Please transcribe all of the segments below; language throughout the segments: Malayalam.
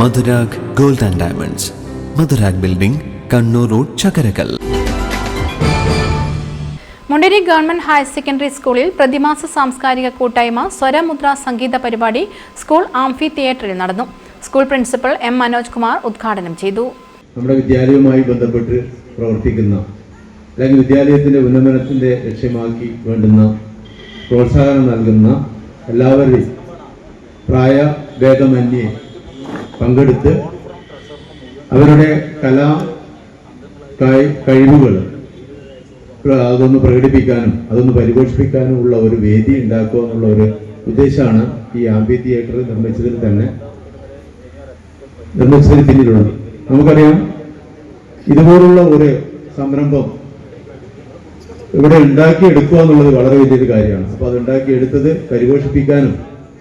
Madhurag gold and diamonds, Madhurag building, Kannur road, Chakkarakal. Munderi government higher secondary സ്കൂളിൽ പ്രതിമാസ സാംസ്കാരിക കൂട്ടായ്മ സ്വരമുദ്ര സംഗീത പരിപാടി സ്കൂൾ ആംഫി തിയേറ്ററിൽ നടന്നു. School principal M Manoj Kumar ഉദ്ഘാടനം ചെയ്തു. നമ്മുടെ വിദ്യാലയവുമായി ബന്ധപ്പെട്ട് പ്രവർത്തിക്കുന്ന അല്ലെങ്കിൽ വിദ്യാലയത്തിന്റെ ഉന്നമനത്തിന്റെ ലക്ഷ്യമാക്കി വേണ്ടുന്ന പ്രോത്സാഹനം നൽകുന്ന എല്ലാവരെയും പ്രായഭേദമന്യേ പങ്കെടുത്ത് അവരുടെ കഴിവുകൾ അതൊന്ന് പ്രകടിപ്പിക്കാനും അതൊന്ന് പരിപോഷിപ്പിക്കാനും ഉള്ള ഒരു വേദി ഉണ്ടാക്കുക എന്നുള്ള ഒരു ഉദ്ദേശമാണ് ഈ ആംഫി തിയേറ്റർ നിർമ്മിച്ചതിന് പിന്നിലുള്ളത്. നമുക്കറിയാം, ഇതുപോലുള്ള ഒരു സംരംഭം ഇവിടെ ഉണ്ടാക്കിയെടുക്കുക എന്നുള്ളത് വളരെ വലിയൊരു കാര്യമാണ്. അപ്പോൾ അത് ഉണ്ടാക്കിയെടുത്തത് പരിപോഷിപ്പിക്കാനും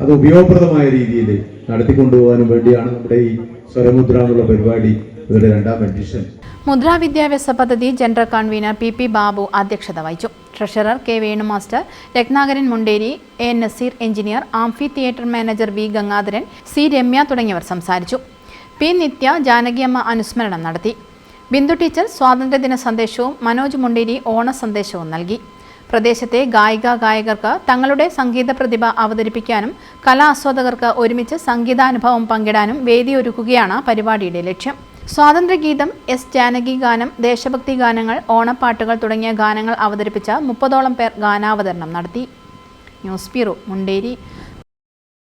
അത് ഉപയോഗപ്രദമായ രീതിയിൽ നടത്തിക്കൊണ്ടുപോകാനും വേണ്ടിയാണ് നമ്മുടെ ഈ സ്വരമുദ്ര എന്നുള്ള പരിപാടി ഇവരുടെ രണ്ടാം എഡിഷൻ. മുദ്രാ വിദ്യാഭ്യാസ പദ്ധതി ജനറൽ കൺവീനർ പി ബാബു അധ്യക്ഷത വഹിച്ചു. Treasurer K Venu master, Ratnakaran Munderi, A Naseer engineer, amphitheatre manager V Gangadharan, C Ramya തുടങ്ങിയവർ സംസാരിച്ചു. പി നിത്യ ജാനകിയമ്മ അനുസ്മരണം നടത്തി. ബിന്ദു ടീച്ചർ സ്വാതന്ത്ര്യദിന സന്ദേശവും മനോജ് മുണ്ടേരി ഓണ സന്ദേശവും നൽകി. പ്രദേശത്തെ ഗായകർക്ക് തങ്ങളുടെ സംഗീത പ്രതിഭ അവതരിപ്പിക്കാനും കലാസ്വാദകർക്ക് ഒരുമിച്ച് സംഗീതാനുഭവം പങ്കിടാനും വേദിയൊരുക്കുകയാണ് പരിപാടിയുടെ ലക്ഷ്യം. സ്വാതന്ത്ര്യഗീതം, എസ് ജാനകി ഗാനം, ദേശഭക്തി ഗാനങ്ങൾ, ഓണപ്പാട്ടുകൾ തുടങ്ങിയ ഗാനങ്ങൾ അവതരിപ്പിച്ച 30ഓളം പേർ ഗാനാവതരണം നടത്തി. News bureau, Munderi.